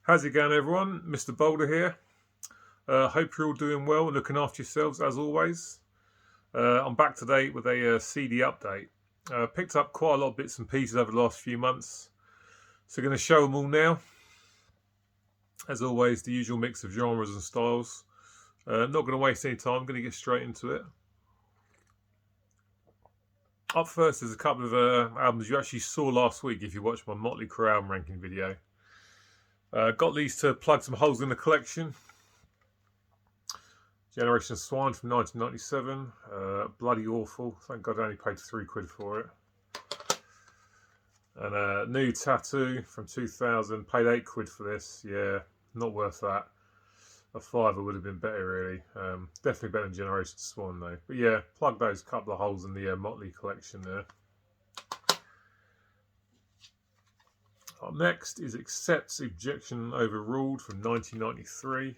How's it going, everyone? Mr. Boulder here. Hope you're all doing well and looking after yourselves as always. I'm back today with a CD update. Picked up quite a lot of bits and pieces over the last few months, so going to show them all now. As always, the usual mix of genres and styles. Not going to waste any time. Going to get straight into it. Up first, there's a couple of albums you actually saw last week if you watched my Motley Crue album ranking video. Got these to plug some holes in the collection. Generation Swine from 1997. Bloody awful. Thank God I only paid £3 for it. And a new Tattoo from 2000. Paid £8 for this. Yeah, not worth that. A fiver would have been better, really. Definitely better than Generation Swan, though. But yeah, plug those couple of holes in the Motley collection there. Up next is Accepts Objection Overruled from 1993.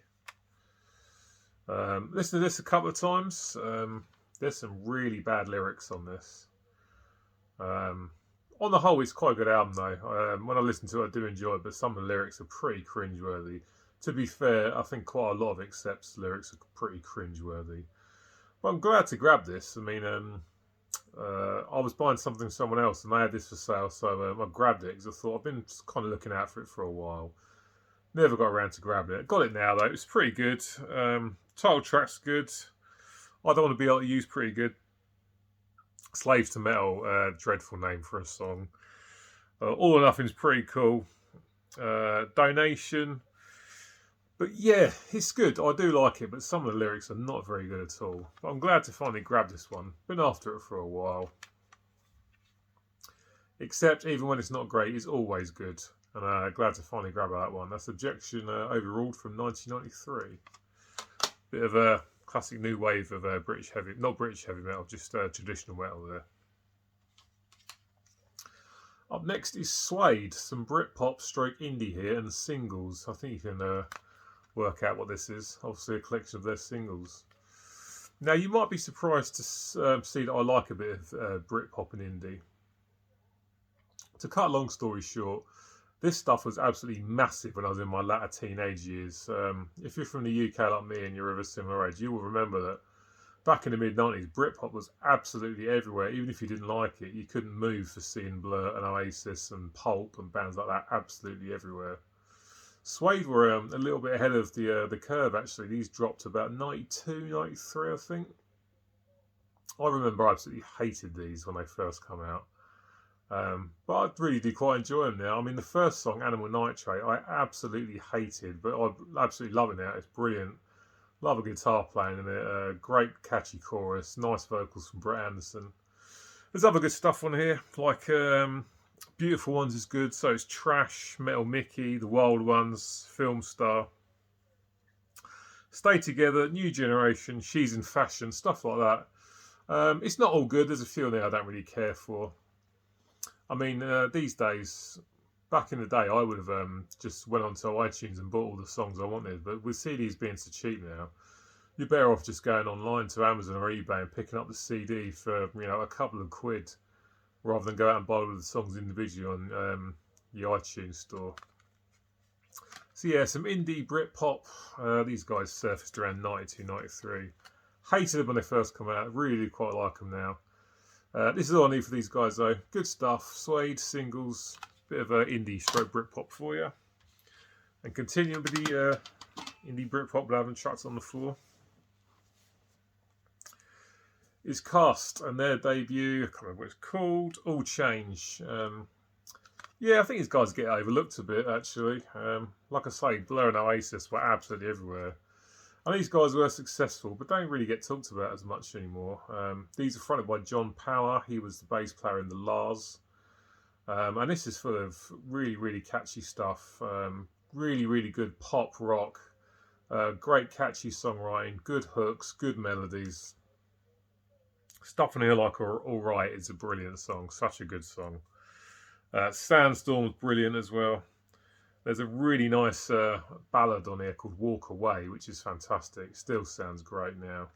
Listen to this a couple of times. There's some really bad lyrics on this. On the whole, it's quite a good album, though. When I listen to it, I do enjoy it, but some of the lyrics are pretty cringeworthy. To be fair, I think quite a lot of Accept's lyrics are pretty cringeworthy. But I'm glad to grab this. I mean, I was buying something from someone else and they had this for sale, so I grabbed it because I thought I've been kind of looking out for it for a while. Never got around to grabbing it. Got it now, though. It's pretty good. Title track's good. I Don't Want to Be Able to Use pretty good. Slaves to Metal, dreadful name for a song. All or Nothing's pretty cool. Donation. But yeah, it's good. I do like it, but some of the lyrics are not very good at all. But I'm glad to finally grab this one. Been after it for a while. Except, even when it's not great, it's always good. And glad to finally grab that one. That's Objection Overruled from 1993. Bit of a classic new wave of British heavy, not British heavy metal, just traditional metal there. Up next is Suede, some Britpop stroke indie here, and singles. I think you can work out what this is. Obviously a collection of their singles. Now, you might be surprised to see that I like a bit of Britpop and indie. To cut a long story short, this stuff was absolutely massive when I was in my latter teenage years. If you're from the UK like me and you're of a similar age, you will remember that back in the mid-90s, Britpop was absolutely everywhere. Even if you didn't like it, you couldn't move for seeing Blur and Oasis and Pulp and bands like that absolutely everywhere. Suede were a little bit ahead of the curve, actually. These dropped about 92, 93, I think. I remember I absolutely hated these when they first come out. But I really do quite enjoy them now. I mean, the first song, Animal Nitrate, I absolutely hated, but I'm absolutely loving it. It's brilliant. Love a guitar playing in it. Great catchy chorus. Nice vocals from Brett Anderson. There's other good stuff on here, like Beautiful Ones is good. So it's Trash, Metal Mickey, The Wild Ones, Film Star. Stay Together, New Generation, She's in Fashion, stuff like that. It's not all good. There's a few in there I don't really care for. I mean, these days, back in the day, I would have just went onto iTunes and bought all the songs I wanted. But with CDs being so cheap now, you're better off just going online to Amazon or eBay and picking up the CD for a couple of quid, rather than go out and buy all the songs individually on your iTunes store. So yeah, some indie Britpop. These guys surfaced around 92, 93. Hated them when they first come out. Really quite like them now. This is all I need for these guys, though. Good stuff. Suede, singles, bit of indie stroke Britpop for you. And continuing with the indie Britpop that I haven't chucked on the floor is Cast and their debut. I can't remember what it's called. All Change. Yeah, I think these guys get overlooked a bit, actually. Like I say, Blur and Oasis were absolutely everywhere. And these guys were successful, but don't really get talked about as much anymore. These are fronted by John Power. He was the bass player in the Lars. And this is full of really, really catchy stuff. Really, really good pop rock. Great catchy songwriting. Good hooks. Good melodies. Stuff in here like All Right is a brilliant song. Such a good song. Sandstorm's brilliant as well. There's a really nice ballad on here called Walk Away, which is fantastic. Still sounds great now.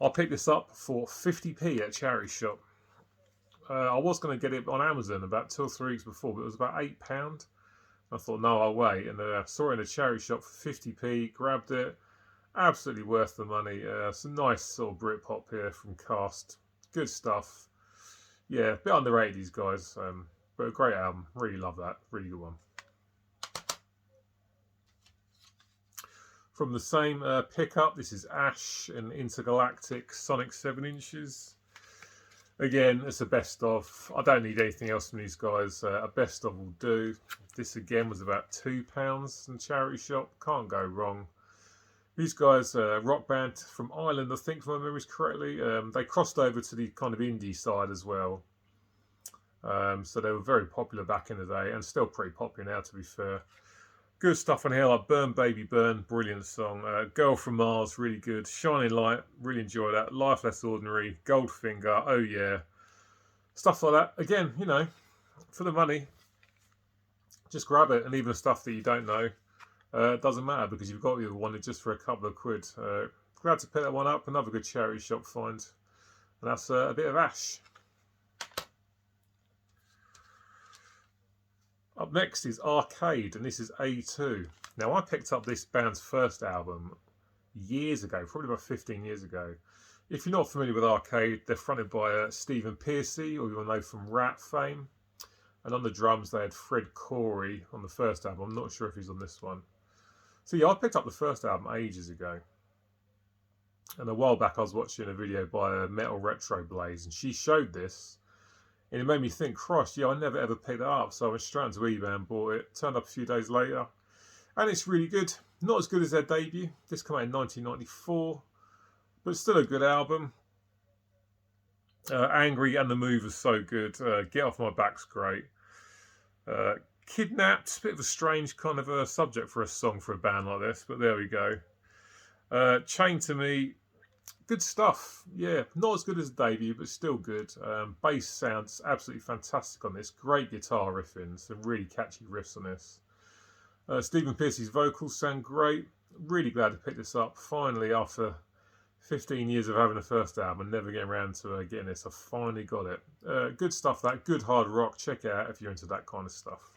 I picked this up for 50p at a charity shop. I was going to get it on Amazon about 2 or 3 weeks before, but it was about £8. I thought, no, I'll wait. And saw it in a charity shop for 50p, grabbed it. Absolutely worth the money. Some nice sort of Britpop here from Cast. Good stuff. Yeah, a bit underrated, these guys. But a great album. Really love that. Really good one. From the same pickup, this is Ash and Intergalactic Sonic 7 inches. Again, it's a best of. I don't need anything else from these guys. A best of will do. This again was about £2 in the charity shop. Can't go wrong. These guys, rock band from Ireland, I think, if my memory's correctly. They crossed over to the kind of indie side as well. So they were very popular back in the day, and still pretty popular now, to be fair. Good stuff on here, like Burn Baby Burn, brilliant song. Girl from Mars, really good. Shining Light, really enjoy that. Life Less Ordinary, Goldfinger, oh yeah. Stuff like that. Again, you know, for the money, just grab it. And even stuff that you don't know, doesn't matter, because you've got the other one just for a couple of quid. Glad to pick that one up. Another good charity shop find. And that's a bit of Ash. Up next is Arcade, and this is A2. Now, I picked up this band's first album years ago, probably about 15 years ago. If you're not familiar with Arcade, they're fronted by Stephen Pearcy, or you'll know from Rat fame. And on the drums, they had Fred Corey on the first album. I'm not sure if he's on this one. So yeah, I picked up the first album ages ago. And a while back, I was watching a video by Metal Retro Blaze, and she showed this. And it made me think, Christ, yeah, I never ever picked it up. So I went straight into eBay and bought it. Turned up a few days later. And it's really good. Not as good as their debut. This came out in 1994. But still a good album. Angry and The Move is so good. Get Off My Back's great. Kidnapped, bit of a strange kind of a subject for a song for a band like this. But there we go. Chained to Me. Good stuff, yeah. Not as good as the debut, but still good. Bass sounds absolutely fantastic on this. Great guitar riffing, some really catchy riffs on this. Stephen Pearcy's vocals sound great. Really glad to pick this up. Finally, after 15 years of having the first album and never getting around to getting this, I finally got it. Good stuff, that. Good hard rock. Check it out if you're into that kind of stuff.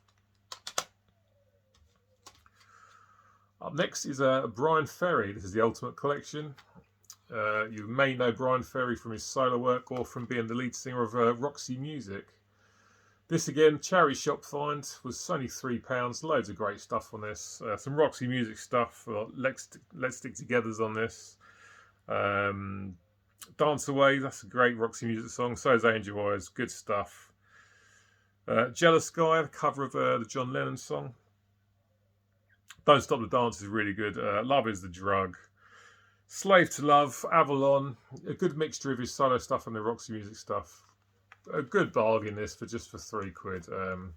Up next is Brian Ferry. This is the Ultimate Collection. You may know Brian Ferry from his solo work or from being the lead singer of Roxy Music. This again, charity shop find, was only £3. Loads of great stuff on this. Some Roxy Music stuff. Let's Stick Together's on this. Dance Away, that's a great Roxy Music song. So is Angel Eyes, good stuff. Jealous Guy, the cover of the John Lennon song. Don't Stop the Dance is really good. Love Is the Drug. Slave to Love, Avalon, a good mixture of his solo stuff and the Roxy Music stuff. A good bargain this for just for £3.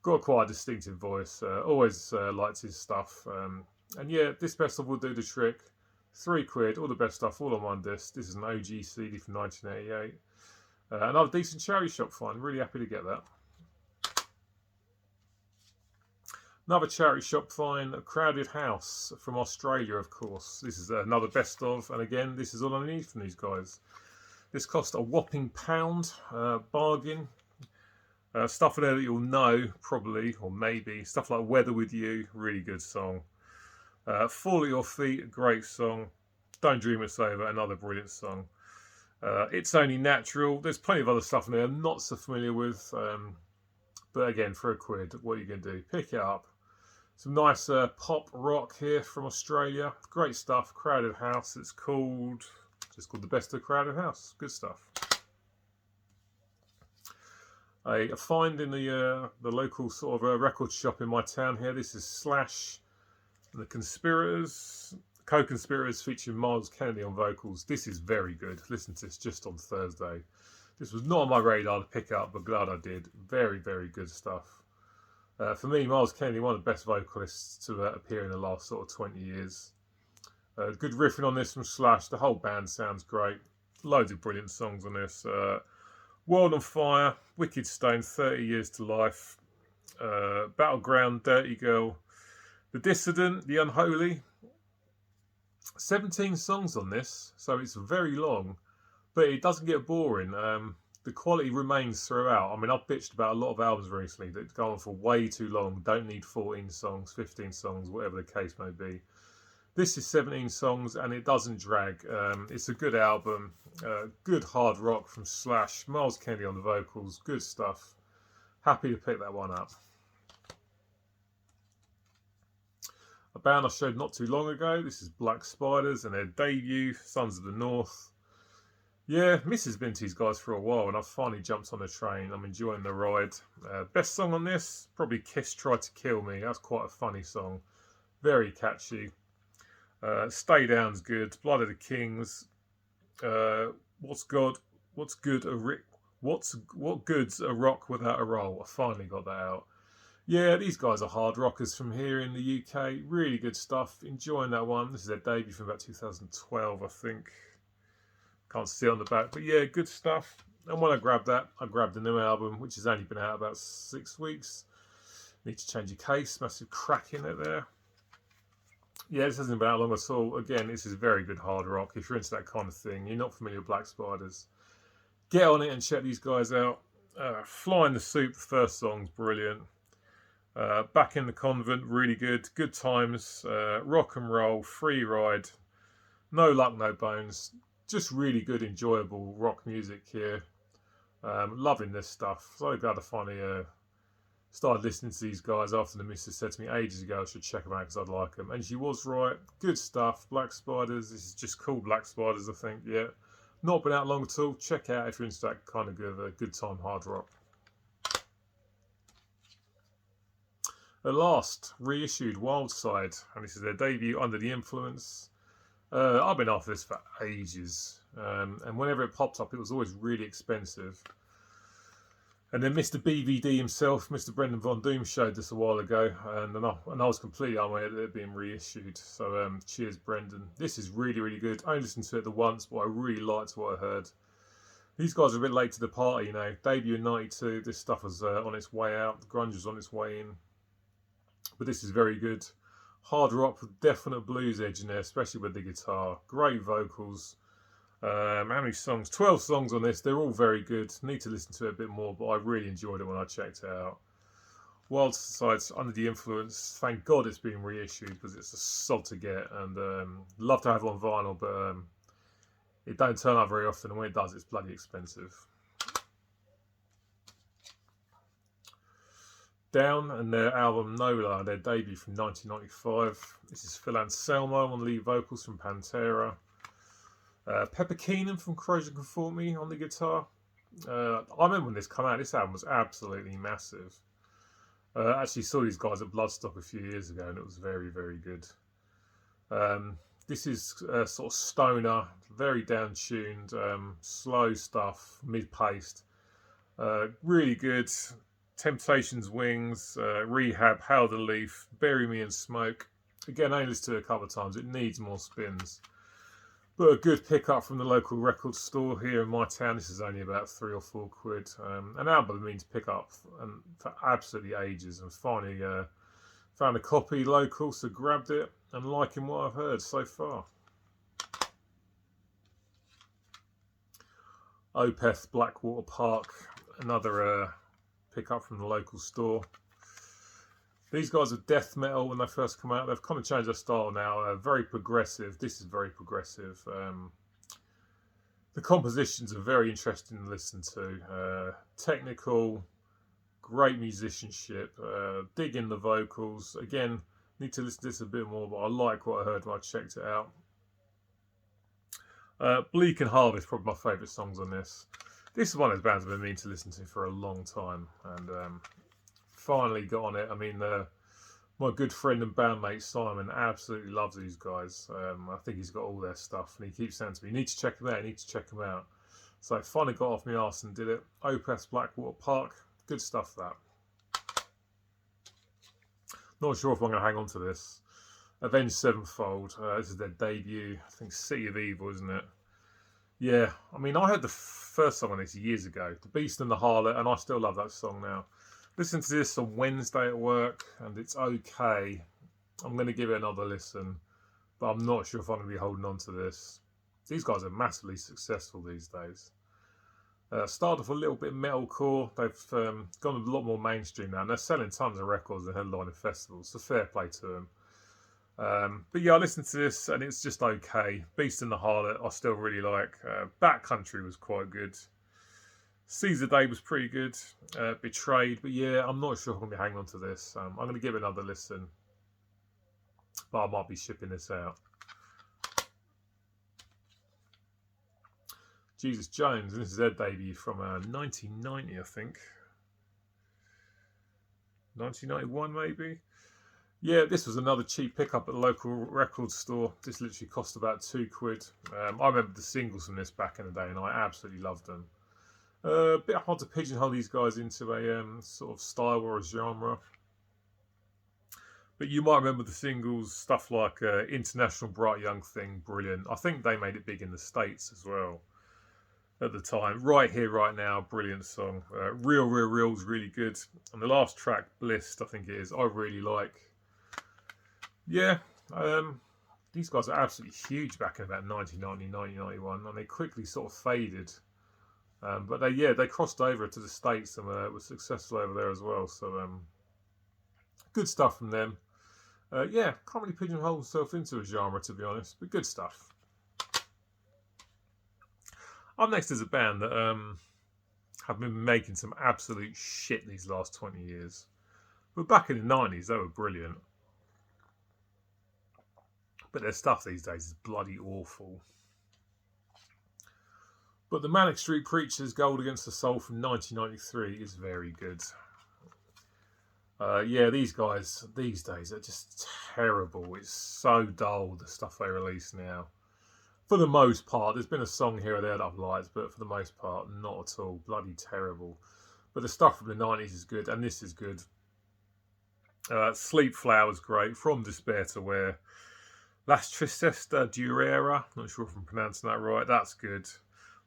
Got quite a distinctive voice. Always liked his stuff. And yeah, this best of will do the trick. £3, all the best stuff, all on one disc. This is an OG CD from 1988. Another decent charity shop find. Really happy to get that. Another charity shop find, a Crowded House from Australia, of course. This is another best of, and again, this is all I need from these guys. This cost a whopping £1, bargain. Stuff in there that you'll know, probably, or maybe. Stuff like Weather With You, really good song. Fall at Your Feet, great song. Don't Dream It's Over, another brilliant song. It's Only Natural. There's plenty of other stuff in there I'm not so familiar with. But again, for £1, what are you going to do? Pick it up. Some nice pop rock here from Australia. Great stuff. Crowded House. It's called, just called The Best of Crowded House. Good stuff. A find in the local sort of record shop in my town here. This is Slash and the Conspirators. Co-Conspirators featuring Miles Kennedy on vocals. This is very good. Listen to this just on Thursday. This was not on my radar to pick up, but glad I did. Very, very good stuff. For me, Miles Kennedy, one of the best vocalists to appear in the last sort of 20 years. Good riffing on this from Slash. The whole band sounds great. Loads of brilliant songs on this. World on Fire, Wicked Stone, 30 Years to Life. Battleground, Dirty Girl. The Dissident, The Unholy. 17 songs on this, so it's very long. But it doesn't get boring. the quality remains throughout. I mean, I've bitched about a lot of albums recently that go on for way too long, don't need 14 songs, 15 songs, whatever the case may be. This is 17 songs and it doesn't drag. It's a good album, good hard rock from Slash, Miles Kennedy on the vocals, good stuff. Happy to pick that one up. A band I showed not too long ago, this is Black Spiders and their debut, Sons of the North. Yeah, Mrs. been to these guys for a while and I've finally jumped on the train. I'm enjoying the ride. Best song on this, probably Kiss Tried to Kill Me. That's quite a funny song. Very catchy. Stay Down's good. Blood of the Kings. What good's a rock without a roll? I finally got that out. Yeah, these guys are hard rockers from here in the UK. Really good stuff. Enjoying that one. This is their debut from about 2012, I think. Can't see it on the back, but yeah, good stuff. And when I grabbed that, I grabbed the new album, which has only been out about 6 weeks. Need to change your case. Massive crack in it there. Yeah, this hasn't been out long at all. Again, this is very good hard rock. If you're into that kind of thing, you're not familiar with Black Spiders, get on it and check these guys out. Fly in the Soup, the first song's brilliant. Back in the Convent, really good. Good Times, Rock and Roll, Free Ride, No Luck, No Bones. Just really good, enjoyable rock music here. Loving this stuff. So glad I finally started listening to these guys after the missus said to me ages ago I should check them out because I'd like them. And she was right. Good stuff. Black Spiders. This is just called Black Spiders, I think. Yeah. Not been out long at all. Check out if you're into that kind of good time hard rock. At last, reissued Wildside. And this is their debut, Under the Influence. I've been after this for ages, and whenever it popped up, it was always really expensive. And then Mr. BVD himself, Mr. Brendan Von Doom, showed this a while ago, and I was completely unaware that it being reissued. So cheers, Brendan. This is really, really good. I only listened to it the once, but I really liked what I heard. These guys are a bit late to the party, you know. Debut in '92. This stuff was on its way out. The grunge was on its way in, but this is very good. Hard rock with definite blues edge in there, especially with the guitar. Great vocals. How many songs? 12 songs on this. They're all very good. Need to listen to it a bit more, but I really enjoyed it when I checked it out. Wildside's Under the Influence. Thank God it's been reissued because it's a sod to get. And love to have it on vinyl, but it don't turn up very often. And when it does, it's bloody expensive. Down and their album Nola, their debut from 1995. This is Phil Anselmo on lead vocals from Pantera. Pepper Keenan from Corrosion Conformity on the guitar. I remember when this came out, this album was absolutely massive. Actually saw these guys at Bloodstock a few years ago and it was very, very good. This is sort of stoner, very down-tuned, slow stuff, mid-paced. Really good. Temptations Wings, Rehab, Hail the Leaf, Bury Me in Smoke. Again, I only listened to it a couple of times. It needs more spins. But a good pickup from the local record store here in my town. This is only about £3 or £4. An album I mean to pick up for absolutely ages. And finally found a copy local, so grabbed it and liking what I've heard so far. Opeth, Blackwater Park, another pick up from the local store. These guys are death metal when they first come out. They've kind of changed their style now. Very progressive. This is very progressive. The compositions are very interesting to listen to. Technical, great musicianship. Digging the vocals. Again, need to listen to this a bit more, but I like what I heard when I checked it out. Bleak and Harvest, probably my favourite songs on this. This is one of those bands I've been meaning to listen to for a long time, and finally got on it. I mean, my good friend and bandmate Simon absolutely loves these guys. I think he's got all their stuff, and he keeps saying to me, "You need to check them out. You need to check them out." So I finally got off my arse and did it. Opeth, Blackwater Park, good stuff. That. Not sure if I'm going to hang on to this. Avenged Sevenfold. This is their debut. I think City of Evil, isn't it? Yeah, I mean, I heard the first song on this years ago, The Beast and the Harlot, and I still love that song now. Listen to this on Wednesday at work, and it's okay. I'm going to give it another listen, but I'm not sure if I'm going to be holding on to this. These guys are massively successful these days. Started off a little bit metalcore. They've gone a lot more mainstream now, and they're selling tons of records and headlining festivals. So fair play to them. But yeah, I listened to this and it's just okay. Beast and the Harlot I still really like. Backcountry was quite good. Caesar Day was pretty good. Betrayed, but yeah, I'm not sure I'm going to be hanging on to this. I'm going to give it another listen, but I might be shipping this out. Jesus Jones, and this is their debut from 1990, I think. 1991 maybe. Yeah, this was another cheap pickup at the local record store. This literally cost about £2. I remember the singles from this back in the day, and I absolutely loved them. A bit hard to pigeonhole these guys into a sort of style or a genre. But you might remember the singles, stuff like International Bright Young Thing, brilliant. I think they made it big in the States as well at the time. Right Here, Right Now, brilliant song. Real Real's really good. And the last track, Blissed, I think it is, I really like. Yeah, these guys are absolutely huge back in about 1990, 1991, and they quickly sort of faded. But they crossed over to the States and were successful over there as well. So good stuff from them. Can't really pigeonhole himself into a genre, to be honest, but good stuff. Up next is a band that have been making some absolute shit these last 20 years. But back in the 90s, they were brilliant. But their stuff these days is bloody awful. But the Manic Street Preachers' Gold Against the Soul from 1993 is very good. These guys these days are just terrible. It's so dull, the stuff they release now. For the most part, there's been a song here or there that I've liked, but for the most part, not at all. Bloody terrible. But the stuff from the 90s is good, and this is good. Sleep Flower's great. From Despair to Where. Las Tristeza Durera, not sure if I'm pronouncing that right, that's good.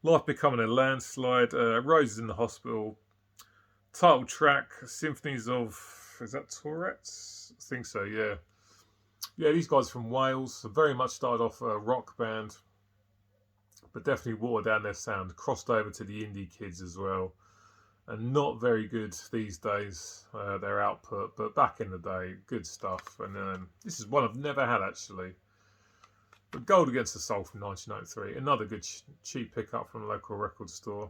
Life Becoming a Landslide, Roses in the Hospital, title track, Symphonies of, is that Tourette's? I think so, yeah. Yeah, these guys from Wales, very much started off a rock band, but definitely watered down their sound, crossed over to the indie kids as well, and not very good these days, their output, but back in the day, good stuff. And this is one I've never had actually. But Gold Against the Soul from 1993, another good cheap pickup from a local record store.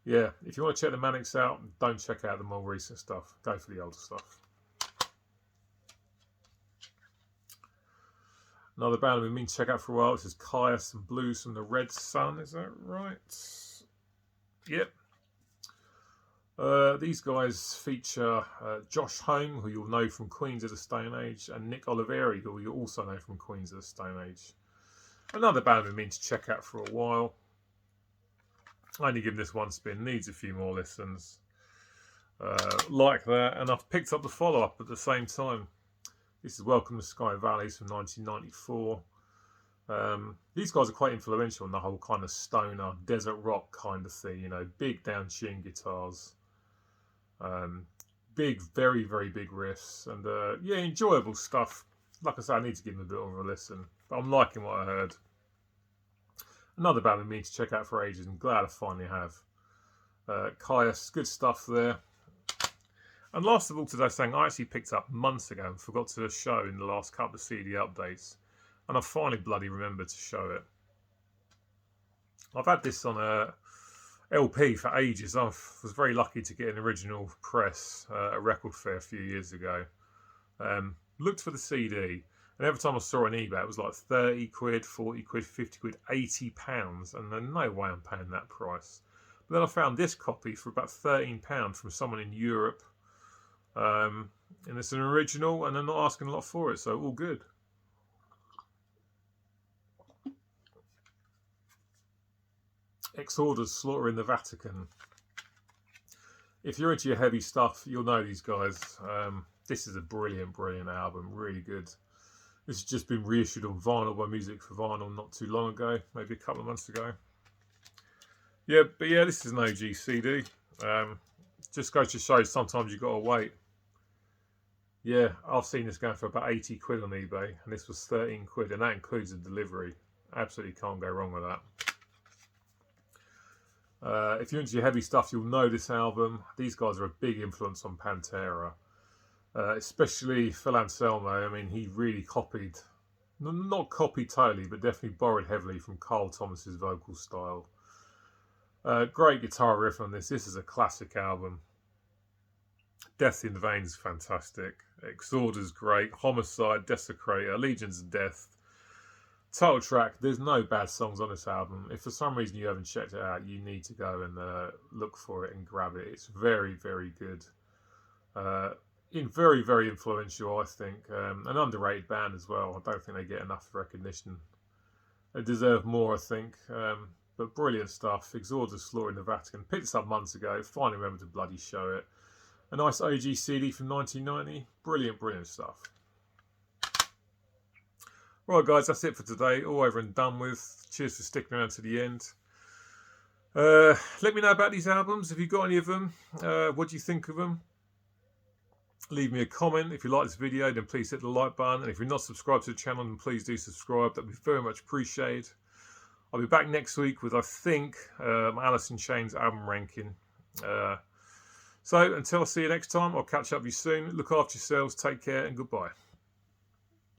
Yeah, if you want to check the Manics out, don't check out the more recent stuff. Go for the older stuff. Another band I've been meaning to check out for a while. This is Caius and Blues from the Red Sun, is that right? Yep. These guys feature Josh Home, who you'll know from Queens of the Stone Age, and Nick Oliveri, who you'll also know from Queens of the Stone Age. Another band we've been to check out for a while. I only give this one spin, needs a few more listens. Like that, and I've picked up the follow-up at the same time. This is Welcome to Sky Valleys from 1994. These guys are quite influential in the whole kind of stoner, desert rock kind of thing, you know, big down-tuned guitars. Big, very, very big riffs, and enjoyable stuff. Like I say, I need to give them a bit of a listen, but I'm liking what I heard. Another band I mean to check out for ages, and glad I finally have. Caius, good stuff there. And last of all today, something I actually picked up months ago and forgot to show in the last couple of CD updates, and I finally bloody remembered to show it. I've had this on a LP for ages. I was very lucky to get an original press at a record fair a few years ago. Looked for the CD, and every time I saw it on eBay, it was like 30 quid, 40 quid, 50 quid, £80, and there's no way I'm paying that price. But then I found this copy for about £13 from someone in Europe, and it's an original, and they're not asking a lot for it, so all good. Exorder's Slaughter in the Vatican. If you're into your heavy stuff, you'll know these guys. This is a brilliant, brilliant album. Really good. This has just been reissued on vinyl by Music for Vinyl not too long ago, maybe a couple of months ago. Yeah, but yeah, this is an OG CD. Just goes to show sometimes you've got to wait. Yeah, I've seen this going for about 80 quid on eBay, and this was 13 quid, and that includes the delivery. Absolutely can't go wrong with that. If you're into your heavy stuff, you'll know this album. These guys are a big influence on Pantera, especially Phil Anselmo. I mean, he really copied, not copied totally, but definitely borrowed heavily from Carl Thomas's vocal style. Great guitar riff on this. This is a classic album. Death in the Veins is fantastic. Exorder's great. Homicide, Desecrator, Legions of Death. Title track. There's no bad songs on this album. If for some reason you haven't checked it out, you need to go and look for it and grab it. It's very, very good. Very, very influential, I think. An underrated band as well. I don't think they get enough recognition. They deserve more, I think. But brilliant stuff. Exorder's Slaughtering the Vatican. Picked this up months ago. Finally remembered to bloody show it. A nice OG CD from 1990. Brilliant, brilliant stuff. Right, guys, that's it for today. All over and done with. Cheers for sticking around to the end. Let me know about these albums. Have you got any of them? What do you think of them? Leave me a comment. If you like this video, then please hit the like button. And if you're not subscribed to the channel, then please do subscribe. That'd be very much appreciated. I'll be back next week with, I think, Alice in Chains album ranking. So until I see you next time, I'll catch up with you soon. Look after yourselves, take care, and goodbye.